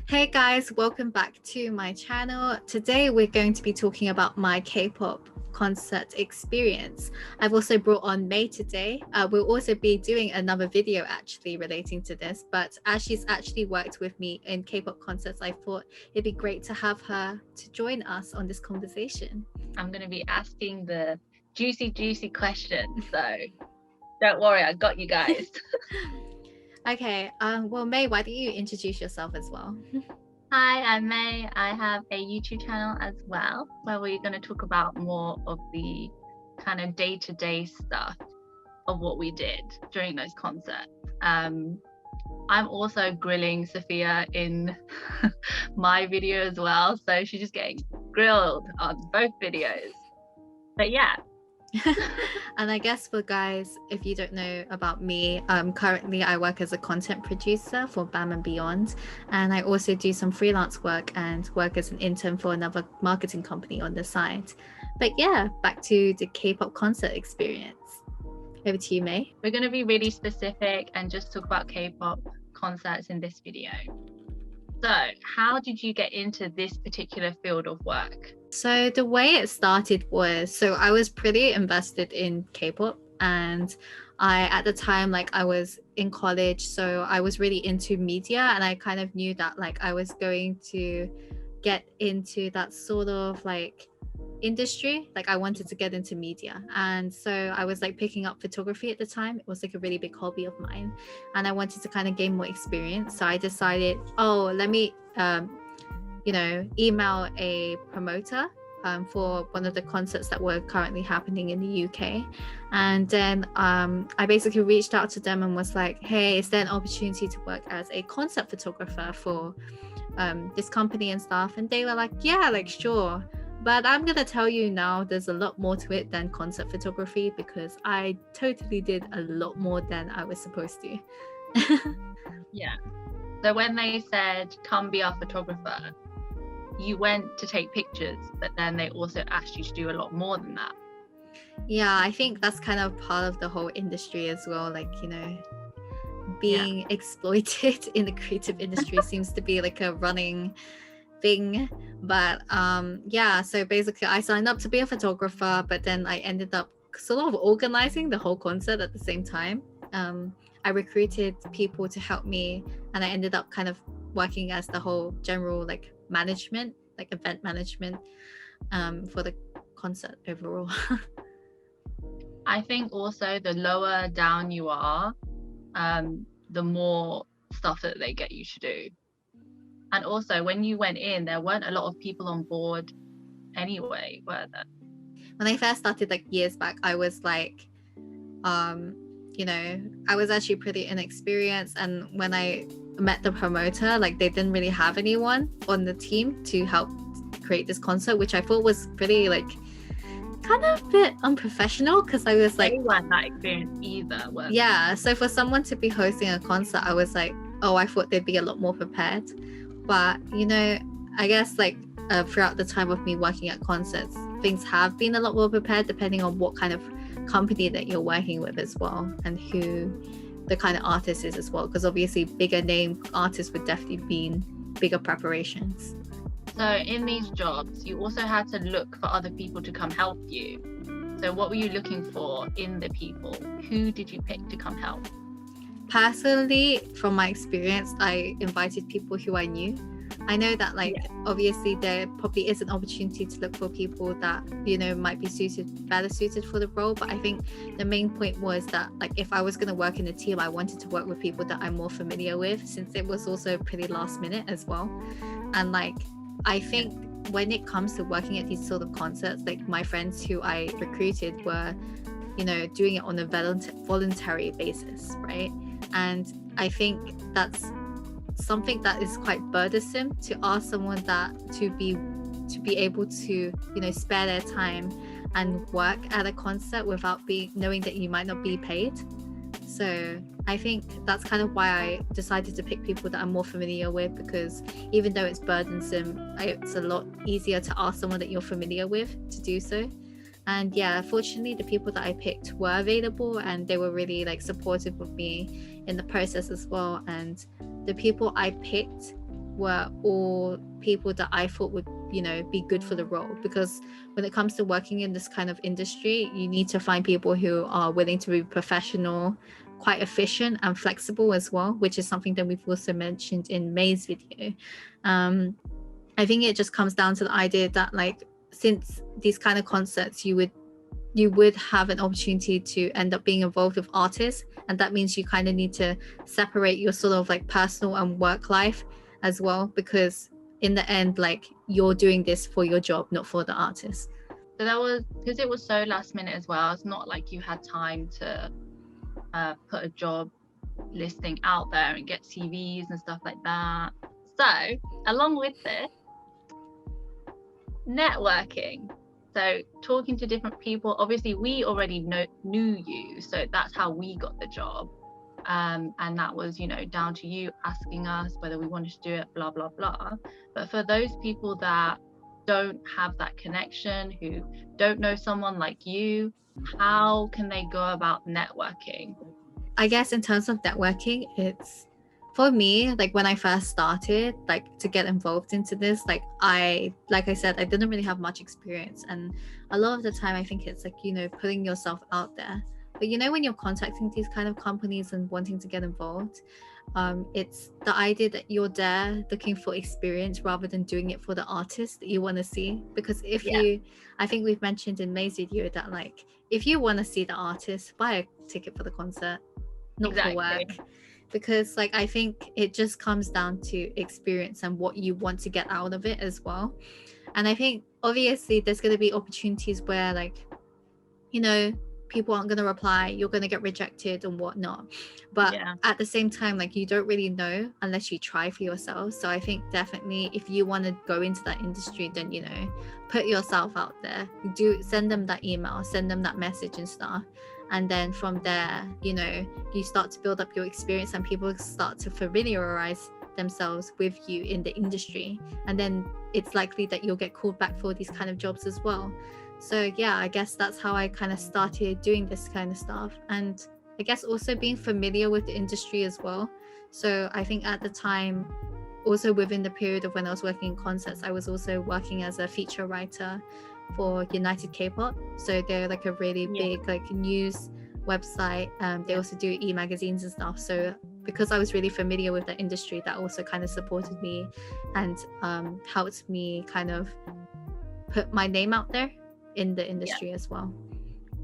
Hey guys, welcome back to my channel. Today we're going to be talking about my K-pop concert experience. I've also brought on May today. We'll also be doing another video actually relating to this, but as she's actually worked with me in K-pop concerts, I thought it'd be great to have her to join us on this conversation. I'm going to be asking the juicy questions, so don't worry, I got you guys. Okay, well May, why don't you introduce yourself as well? Hi, I'm May. I have a YouTube channel as well, where we're going to talk about more of the kind of day-to-day stuff of what we did during those concerts. I'm also grilling Sophia in my video as well, so she's just getting grilled on both videos. But yeah. And I guess for guys, if you don't know about me, currently I work as a content producer for BAM and Beyond, and I also do some freelance work and work as an intern for another marketing company on the side. But yeah, back to the K-pop concert experience. Over to you, May. We're going to be really specific and just talk about K-pop concerts in this video. So how did you get into this particular field of work? So the way it started was, so I was pretty invested in K-pop, and at the time, like I was in college, so I was really into media, and I kind of knew that like I was going to get into that sort of like industry. Like I wanted to get into media, and so I was like picking up photography at the time. It was like a really big hobby of mine, and I wanted to kind of gain more experience. So I decided, let me email a promoter for one of the concerts that were currently happening in the UK. And then I basically reached out to them and was like, hey, is there an opportunity to work as a concert photographer for this company and stuff? And they were like, yeah, like sure. But I'm gonna tell you now, there's a lot more to it than concert photography, because I totally did a lot more than I was supposed to. Yeah. So when they said, come be our photographer, you went to take pictures, but then they also asked you to do a lot more than that. Yeah, I think that's kind of part of the whole industry as well. Like, being exploited in the creative industry seems to be like a running thing. But so basically I signed up to be a photographer, but then I ended up sort of organizing the whole concert at the same time. I recruited people to help me, and I ended up kind of working as the whole general like management, like event management for the concert overall. I think also the lower down you are, the more stuff that they get you to do. And also when you went in, there weren't a lot of people on board anyway, were there? When I first started like years back, I was like I was actually pretty inexperienced, and when I met the promoter, like they didn't really have anyone on the team to help create this concert, which I thought was pretty like kind of a bit unprofessional, because I was like, they weren't that experienced either, were they? Yeah, so for someone to be hosting a concert, I was like, I thought they'd be a lot more prepared. But I guess like throughout the time of me working at concerts, things have been a lot more prepared depending on what kind of company that you're working with as well, and who the kind of artist is as well, because obviously bigger name artists would definitely be bigger preparations. So in these jobs you also had to look for other people to come help you. So what were you looking for in the people? Who did you pick to come help? Personally, from my experience, I invited people who I knew. I know that obviously there probably is an opportunity to look for people that might be better suited for the role, but I think the main point was that like if I was going to work in a team, I wanted to work with people that I'm more familiar with, since it was also pretty last minute as well. And like I think when it comes to working at these sort of concerts, like my friends who I recruited were doing it on a voluntary basis, right? And I think that's something that is quite burdensome, to ask someone that to be able to spare their time and work at a concert without knowing that you might not be paid. So I think that's kind of why I decided to pick people that I'm more familiar with, because even though it's burdensome, it's a lot easier to ask someone that you're familiar with to do so. And yeah, fortunately the people that I picked were available, and they were really like supportive of me in the process as well. And the people I picked were all people that I thought would, you know, be good for the role, because when it comes to working in this kind of industry, you need to find people who are willing to be professional, quite efficient and flexible as well, which is something that we've also mentioned in May's video. I think it just comes down to the idea that, like, since these kind of concerts, you would have an opportunity to end up being involved with artists, and that means you kind of need to separate your sort of like personal and work life as well, because in the end, like, you're doing this for your job, not for the artist. So that was because it was so last minute as well. It's not like you had time to put a job listing out there and get CVs and stuff like that. So along with this, networking. So talking to different people. Obviously we already knew you, so that's how we got the job, and that was, you know, down to you asking us whether we wanted to do it, blah blah blah. But for those people that don't have that connection, who don't know someone like you, how can they go about networking? I guess in terms of networking, it's, for me, like when I first started, like to get involved into this, like I said, I didn't really have much experience, and a lot of the time I think it's like, you know, putting yourself out there. But you know, when you're contacting these kind of companies and wanting to get involved, it's the idea that you're there looking for experience rather than doing it for the artist that you want to see. Because if you, I think we've mentioned in May's video that, like, if you want to see the artist, buy a ticket for the concert, not for work. Because, like, I think it just comes down to experience and what you want to get out of it as well. And I think obviously there's going to be opportunities where, like, you know, people aren't going to reply, you're going to get rejected and whatnot, but at the same time, like, you don't really know unless you try for yourself. So I think definitely if you want to go into that industry, then, you know, put yourself out there, send them that email, send them that message and stuff, and then from there, you know, you start to build up your experience and people start to familiarize themselves with you in the industry, and then it's likely that you'll get called back for these kind of jobs as well. So yeah, I guess that's how I kind of started doing this kind of stuff, and I guess also being familiar with the industry as well. So I think at the time, also within the period of when I was working in concerts, I was also working as a feature writer for United K-pop. So they're like a really big like news website. They also do e-magazines and stuff. So because I was really familiar with the industry, that also kind of supported me and helped me kind of put my name out there in the industry as well.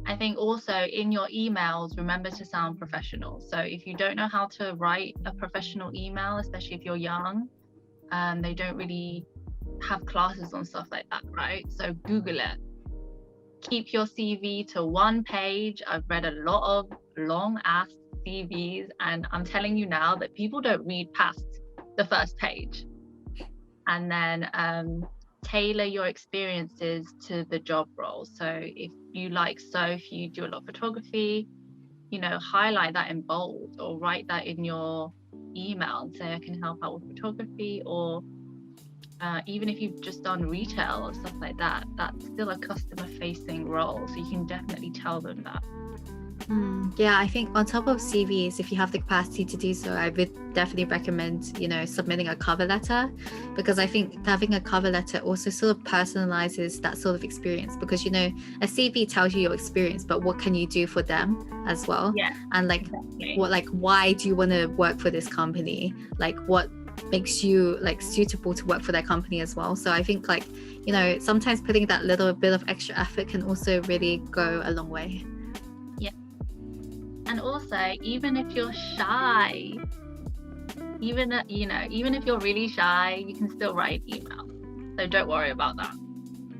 I think also in your emails, remember to sound professional. So if you don't know how to write a professional email, especially if you're young, they don't really have classes on stuff like that, right? So Google it. Keep your CV to one page. I've read a lot of long ass CVs, and I'm telling you now that people don't read past the first page. And then tailor your experiences to the job role. So if you do a lot of photography, you know, highlight that in bold or write that in your email and say I can help out with photography. Or even if you've just done retail or stuff like that, that's still a customer facing role, so you can definitely tell them that. Yeah, I think on top of CVs, if you have the capacity to do so, I would definitely recommend, you know, submitting a cover letter, because I think having a cover letter also sort of personalizes that sort of experience, because, you know, a CV tells you your experience, but what can you do for them as well? And like what, like, why do you want to work for this company? Like, what makes you like suitable to work for their company as well? So I think, like, you know, sometimes putting that little bit of extra effort can also really go a long way. And also, even if you're shy, even if you're really shy, you can still write email. So don't worry about that.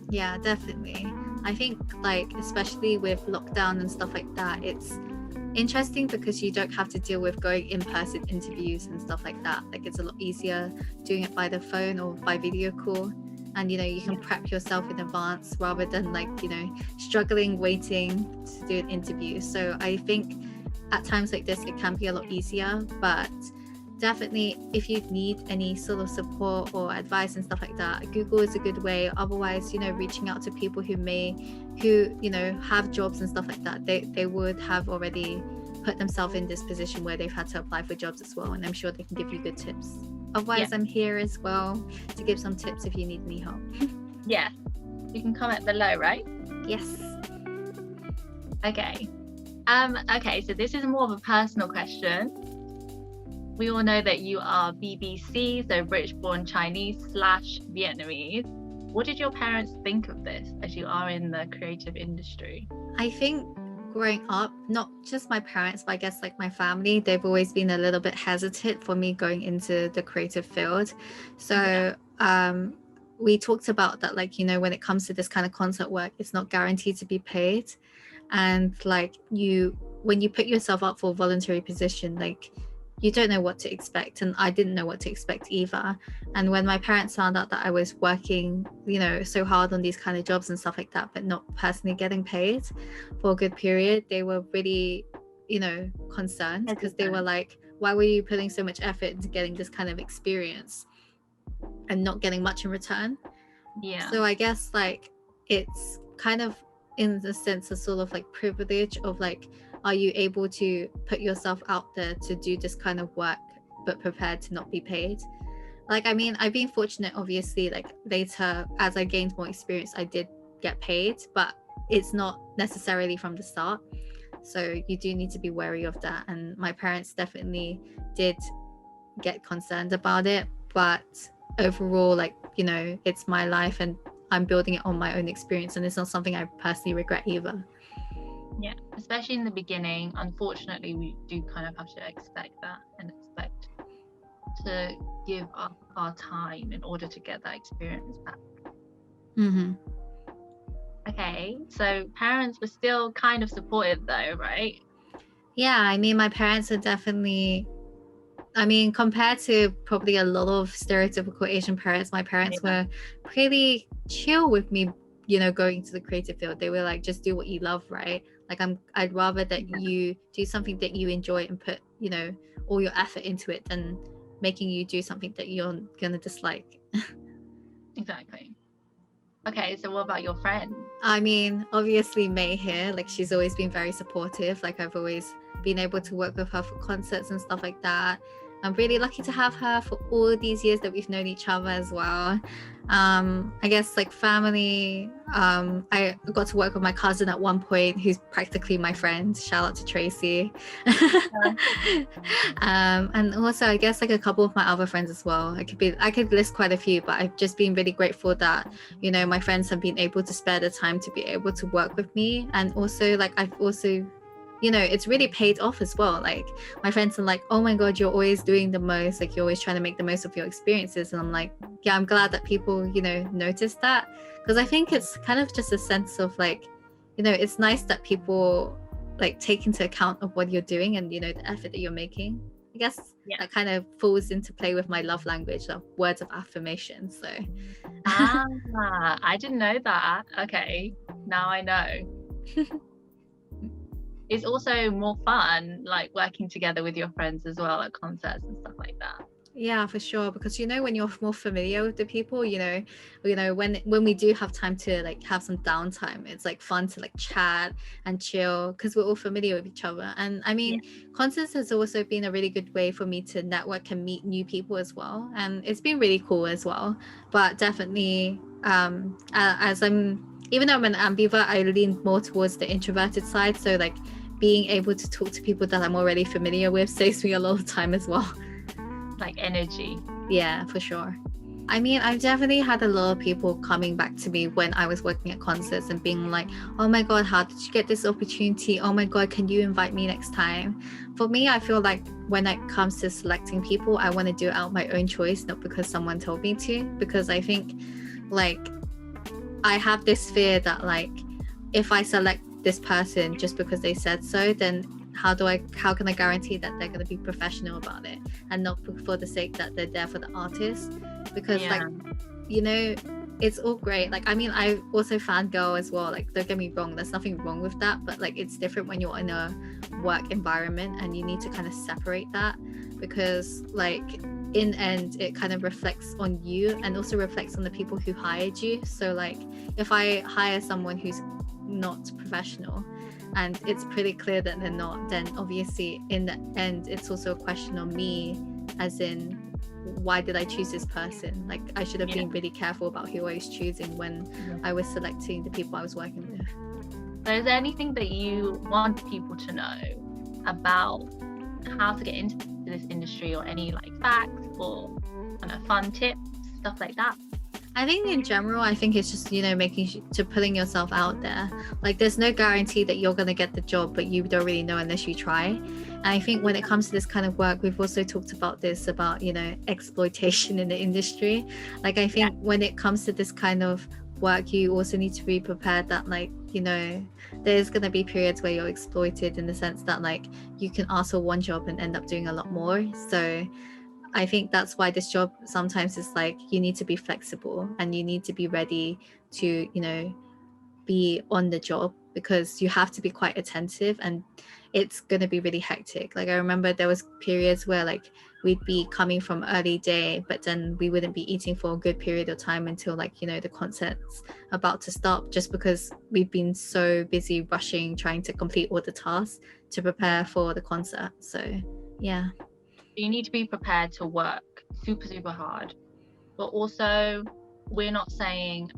Yeah, definitely. I think, like, especially with lockdown and stuff like that, it's interesting because you don't have to deal with going in-person interviews and stuff like that. Like, it's a lot easier doing it by the phone or by video call. And, you know, you can prep yourself in advance rather than, like, you know, struggling waiting to do an interview. So I think at times like this, it can be a lot easier. But definitely, if you need any sort of support or advice and stuff like that, Google is a good way. Otherwise, you know, reaching out to people who you know, have jobs and stuff like that, they would have already put themselves in this position where they've had to apply for jobs as well, and I'm sure they can give you good tips. Otherwise, I'm here as well to give some tips if you need any help. Yeah, you can comment below, right? Yes. Okay. Okay, so this is more of a personal question. We all know that you are BBC, so British-born Chinese / Vietnamese. What did your parents think of this as you are in the creative industry? I think growing up, not just my parents, but I guess like my family, they've always been a little bit hesitant for me going into the creative field. So we talked about that, like, you know, when it comes to this kind of concert work, it's not guaranteed to be paid. And like when you put yourself up for a voluntary position, like you don't know what to expect, and I didn't know what to expect either. And when my parents found out that I was working, you know, so hard on these kind of jobs and stuff like that, but not personally getting paid for a good period, they were really, you know, concerned, because they were like, why were you putting so much effort into getting this kind of experience and not getting much in return? So I guess like it's kind of in the sense of sort of like privilege of like, are you able to put yourself out there to do this kind of work but prepared to not be paid? Like, I mean, I've been fortunate, obviously, like later as I gained more experience, I did get paid, but it's not necessarily from the start. So you do need to be wary of that. And my parents definitely did get concerned about it, but overall, like, you know, it's my life and I'm building it on my own experience, and it's not something I personally regret either. Yeah, especially in the beginning, unfortunately, we do kind of have to expect that and expect to give up our time in order to get that experience back. Okay, so parents were still kind of supportive though, right? Yeah, I mean, my parents are definitely, I mean, compared to probably a lot of stereotypical Asian parents, my parents were pretty chill with me, you know, going to the creative field. They were like, just do what you love, right? Like, I'd rather that you do something that you enjoy and put, you know, all your effort into it than making you do something that you're gonna dislike. Exactly. Okay, so what about your friend? I mean, obviously May here, like she's always been very supportive. Like I've always been able to work with her for concerts and stuff like that. I'm really lucky to have her for all these years that we've known each other as well. I guess like family, I got to work with my cousin at one point, who's practically my friend. Shout out to Tracy. And also I guess like a couple of my other friends as well. I could list quite a few, but I've just been really grateful that, you know, my friends have been able to spare the time to be able to work with me. And also like I've also, you know, it's really paid off as well. Like my friends are like, oh my god, you're always doing the most, like you're always trying to make the most of your experiences. And I'm like, yeah, I'm glad that people, you know, notice that, because I think it's kind of just a sense of like, you know, it's nice that people like take into account of what you're doing and, you know, the effort that you're making. I guess that kind of falls into play with my love language of words of affirmation. So I didn't know that. Okay, now I know. It's also more fun, like working together with your friends as well at concerts and stuff like that. Yeah, for sure, because you know, when you're more familiar with the people, you know when we do have time to like have some downtime, it's like fun to like chat and chill because we're all familiar with each other. And I mean, concerts has also been a really good way for me to network and meet new people as well, and it's been really cool as well. But definitely as even though I'm an ambivert, I lean more towards the introverted side, so like being able to talk to people that I'm already familiar with saves me a lot of time as well. Like energy. Yeah, for sure. I mean, I've definitely had a lot of people coming back to me when I was working at concerts and being like, oh my god, how did you get this opportunity? Oh my god, can you invite me next time? For me, I feel like when it comes to selecting people, I want to do it out my own choice, not because someone told me to, because I think like I have this fear that like if I select this person just because they said so, then how can I guarantee that they're going to be professional about it and not for the sake that they're there for the artist? Because like, you know, it's all great. Like, I mean, I also fangirl as well, like don't get me wrong, there's nothing wrong with that, but like it's different when you're in a work environment and you need to kind of separate that, because like in the end it kind of reflects on you and also reflects on the people who hired you. So like if I hire someone who's not professional, and it's pretty clear that they're not, then obviously in the end it's also a question on me, as in, why did I choose this person? Like, I should have been really careful about who I was choosing when I was selecting the people I was working with. So is there anything that you want people to know about how to get into this industry, or any like facts or kind of fun tips, stuff like that? I think in general, I think it's just, making to putting yourself out there. Like, there's no guarantee that you're going to get the job, but you don't really know unless you try. And I think when it comes to this kind of work, we've also talked about this, about, exploitation in the industry. Like, I think when it comes to this kind of work, you also need to be prepared that, like, there's going to be periods where you're exploited, in the sense that, like, you can ask for one job and end up doing a lot more. So I think that's why this job sometimes is like, you need to be flexible and you need to be ready to, be on the job, because you have to be quite attentive, and it's going to be really hectic. Like, I remember there was periods where, like, we'd be coming from early day, but then we wouldn't be eating for a good period of time until, like, the concert's about to start, just because we've been so busy rushing, trying to complete all the tasks to prepare for the concert. So yeah. You need to be prepared to work super hard, but also we're not saying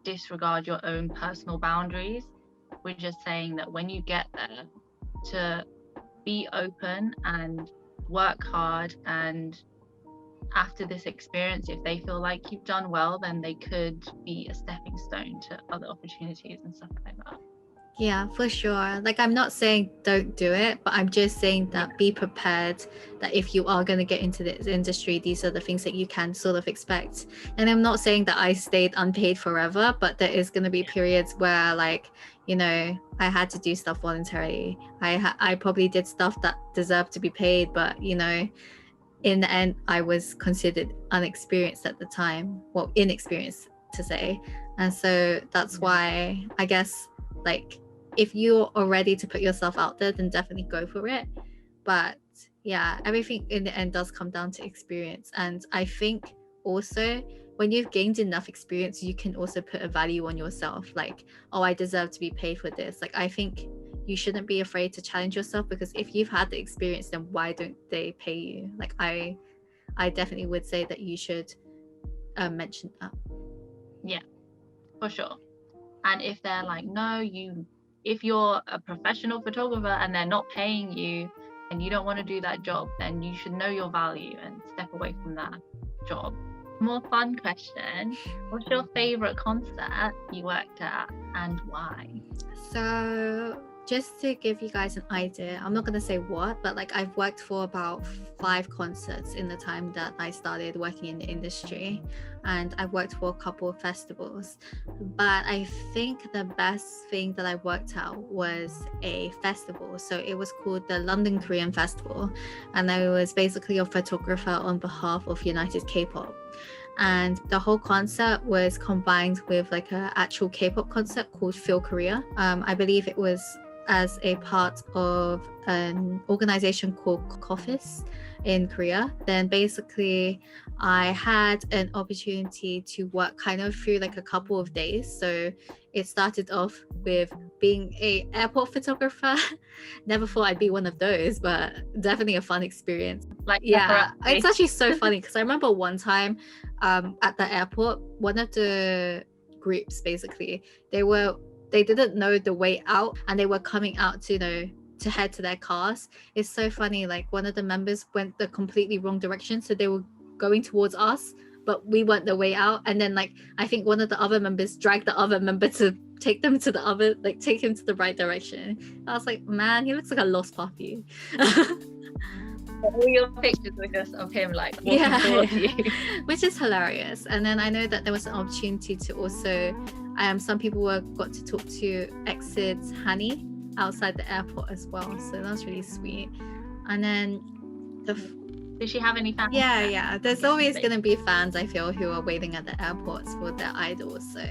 disregard your own personal boundaries. We're just saying that when you get there, to be open and work hard, and after this experience, if they feel like you've done well, then they could be a stepping stone to other opportunities and stuff like that. Yeah, for sure. Like, I'm not saying don't do it, but I'm just saying that be prepared that if you are going to get into this industry, these are the things that you can sort of expect. And I'm not saying that I stayed unpaid forever, but there is going to be periods where, like, I had to do stuff voluntarily. I probably did stuff that deserved to be paid, but, in the end, I was considered unexperienced at the time. Well, inexperienced to say. And so that's why, I guess, like, if you are ready to put yourself out there, then definitely go for it. But yeah, everything in the end does come down to experience. And I think also, when you've gained enough experience, you can also put a value on yourself. Like, oh, I deserve to be paid for this. Like, I think you shouldn't be afraid to challenge yourself, because if you've had the experience, then why don't they pay you? Like, I definitely would say that you should mention that. Yeah, for sure. And if they're like, no, if you're a professional photographer and they're not paying you and you don't want to do that job, then you should know your value and step away from that job. More fun question. What's your favorite concert you worked at and why? So just to give you guys an idea, I'm not going to say what, but like, I've worked for about 5 concerts in the time that I started working in the industry, and I've worked for a couple of festivals. But I think the best thing that I worked at was a festival. So it was called the London Korean Festival, and I was basically a photographer on behalf of United K-pop. And the whole concert was combined with like an actual K-pop concert called Feel Korea. I believe it was as a part of an organization called KOFIS in Korea. Then basically I had an opportunity to work kind of through like a couple of days. So it started off with being a airport photographer. Never thought I'd be one of those, but definitely a fun experience. Like, yeah, it's actually so funny because I remember one time at the airport, one of the groups, basically, they didn't know the way out, and they were coming out to head to their cars. It's so funny, like one of the members went the completely wrong direction, so they were going towards us, but we went the way out. And then like I think one of the other members dragged the other member to take him to the right direction. I was like, man, he looks like a lost puppy. All your pictures were just of him like walking towards you. Which is hilarious. And then I know that there was an opportunity to also some people got to talk to Exit's Hani outside the airport as well, so that was really sweet. And then did she have any fans? Yeah, there's always going to be fans, I feel, who are waiting at the airports for their idols. So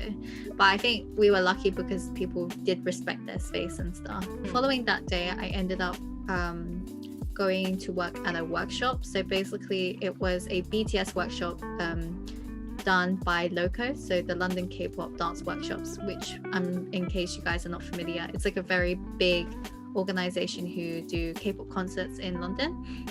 but I think we were lucky because people did respect their space and stuff. Following that day, I ended up going to work at a workshop. So basically it was a BTS workshop done by Loco, so the London K-pop dance workshops, which in case you guys are not familiar, it's like a very big organization who do K-pop concerts in London.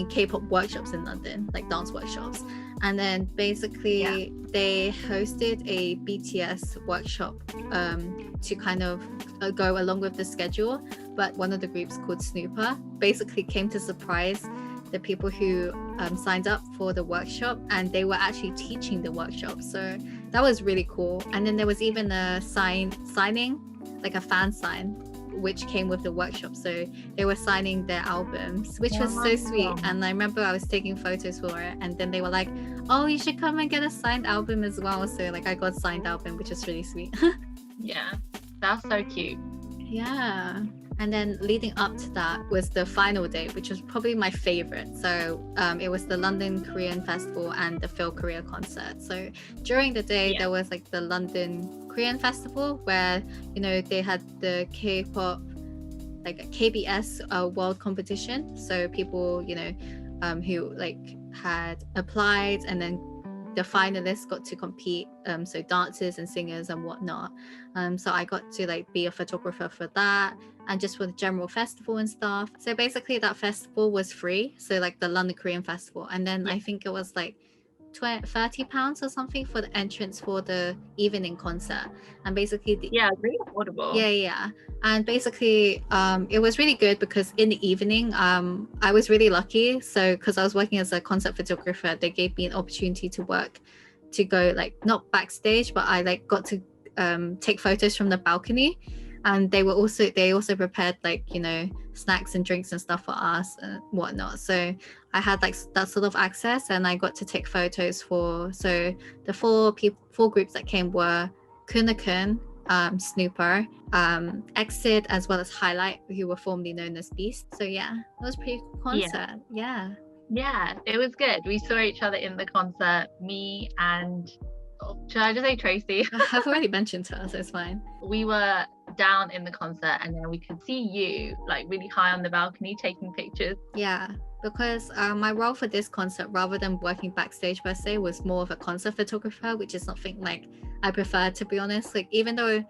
K-pop workshops in London, like dance workshops. And then basically they hosted a BTS workshop to kind of go along with the schedule. But one of the groups called Snooper basically came to surprise the people who signed up for the workshop, and they were actually teaching the workshop. So that was really cool. And then there was even a signing, like a fan sign, which came with the workshop. So they were signing their albums, which was so sweet. And I remember I was taking photos for it, and then they were like, oh, you should come and get a signed album as well. So like I got a signed album, which is really sweet. Yeah, that's so cute. Yeah. And then leading up to that was the final day, which was probably my favorite. So it was the London Korean Festival and the Phil Korea concert. So during the day, there was like the London Korean Festival, where, you know, they had the K-pop, like a KBS world competition. So people, you know, who like had applied, and then the finalists got to compete, so dancers and singers and whatnot. So I got to like be a photographer for that, and just for the general festival and stuff. So basically that festival was free, so like the London Korean Festival. And then I think it was like £30 or something for the entrance for the evening concert. And basically really affordable. Yeah. And basically it was really good because in the evening I was really lucky. So because I was working as a concert photographer, they gave me an opportunity to go like not backstage, but I like got to take photos from the balcony. And they also prepared, like, you know, snacks and drinks and stuff for us and whatnot. So I had like that sort of access, and I got to take photos for, so the four groups that came were Kunakun, Snooper, Exit, as well as Highlight, who were formerly known as Beast. So yeah, it was a pretty cool concert. Yeah, it was good. We saw each other in the concert, me and should I just say Tracy? I've already mentioned her, so it's fine. We were down in the concert, and then we could see you like really high on the balcony taking pictures. Yeah, because my role for this concert, rather than working backstage per se, was more of a concert photographer, which is something like I prefer, to be honest. Like, even though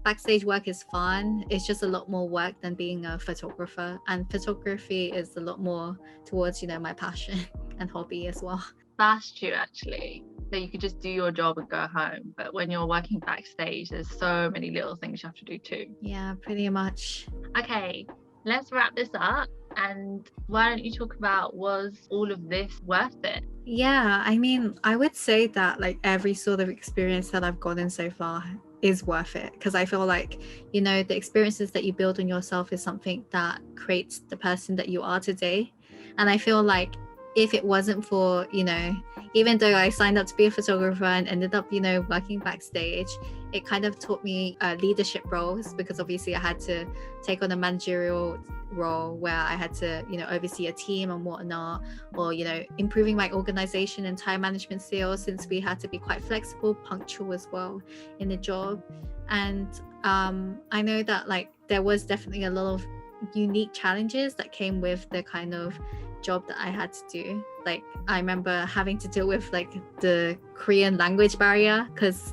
backstage work is fun, it's just a lot more work than being a photographer, and photography is a lot more towards, you know, my passion and hobby as well. That's true, actually. So you could just do your job and go home, but when you're working backstage, there's so many little things you have to do too. Yeah, pretty much. Okay, let's wrap this up, and why don't you talk about, was all of this worth it? Yeah, I mean, I would say that like every sort of experience that I've gotten so far is worth it, because I feel like, you know, the experiences that you build on yourself is something that creates the person that you are today. And I feel like if it wasn't for, you know, even though I signed up to be a photographer and ended up, you know, working backstage, it kind of taught me leadership roles, because obviously I had to take on a managerial role where I had to, you know, oversee a team and whatnot, or, you know, improving my organization and time management skills, since we had to be quite flexible, punctual as well in the job. And I know that like there was definitely a lot of unique challenges that came with the kind of job that I had to do. Like, I remember having to deal with like the Korean language barrier, because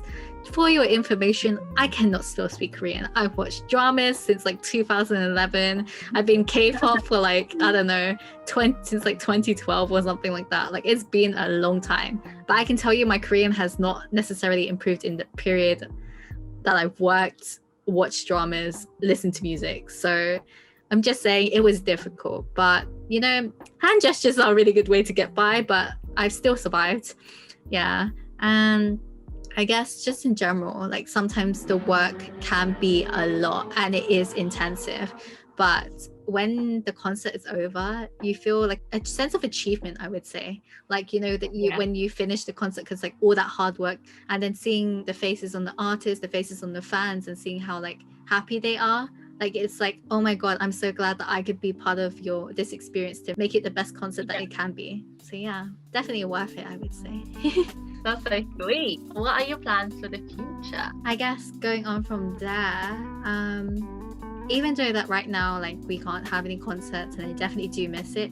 for your information, I cannot still speak Korean. I've watched dramas since like 2011. I've been K-pop for like, I don't know, since like 2012 or something like that. Like, it's been a long time, but I can tell you my Korean has not necessarily improved in the period that I've watched dramas, listened to music. So I'm just saying it was difficult, but, you know, hand gestures are a really good way to get by, but I've still survived. Yeah. And I guess just in general, like sometimes the work can be a lot and it is intensive, but when the concert is over, you feel like a sense of achievement, I would say. Like, you know, that when you finish the concert, because like all that hard work, and then seeing the faces on the artists, the faces on the fans, and seeing how like happy they are. Like, it's like, oh my God, I'm so glad that I could be part of this experience to make it the best concert that it can be. So yeah, definitely worth it, I would say. That's so sweet. What are your plans for the future? I guess going on from there, even though that right now, like, we can't have any concerts and I definitely do miss it,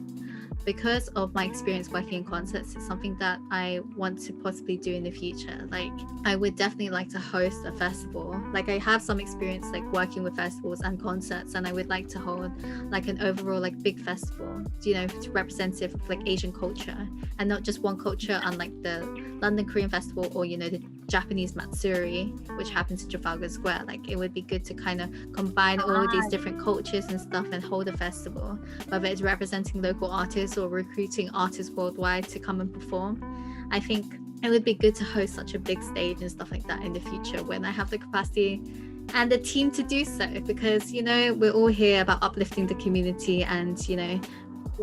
because of my experience working in concerts, it's something that I want to possibly do in the future. Like, I would definitely like to host a festival. Like, I have some experience like working with festivals and concerts, and I would like to hold like an overall like big festival, you know, representative of like Asian culture, and not just one culture, unlike the London Korean Festival or, you know, the Japanese Matsuri, which happens in Trafalgar Square. Like, it would be good to kind of combine all of these different cultures and stuff and hold a festival, whether it's representing local artists or recruiting artists worldwide to come and perform. I think it would be good to host such a big stage and stuff like that in the future when I have the capacity and the team to do so, because, you know, we're all here about uplifting the community and, you know,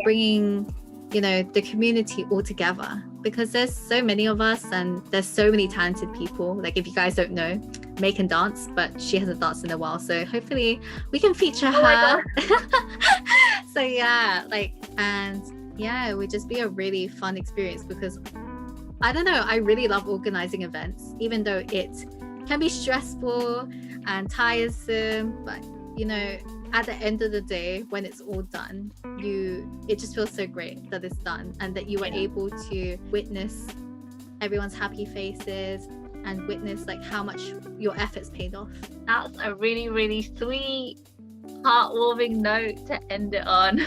bringing, you know, the community all together, because there's so many of us and there's so many talented people. Like, if you guys don't know, May can dance, but she hasn't danced in a while, so hopefully we can feature her. So yeah, like, and yeah, it would just be a really fun experience, because I don't know, I really love organizing events, even though it can be stressful and tiresome, but, you know, at the end of the day, when it's all done, it just feels so great that it's done, and that you were able to witness everyone's happy faces and witness like how much your efforts paid off. That's a really, really sweet, heartwarming note to end it on.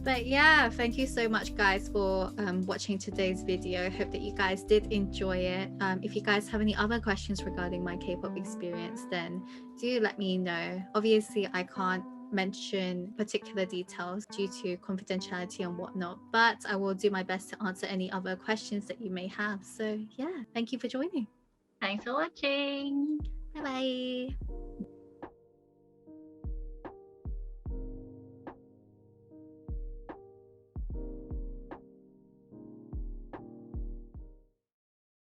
But yeah, thank you so much, guys, for watching today's video. Hope that you guys did enjoy it. If you guys have any other questions regarding my K-pop experience, then do let me know. Obviously, I can't mention particular details due to confidentiality and whatnot, but I will do my best to answer any other questions that you may have. So yeah, thank you for joining. Thanks for watching. Bye bye.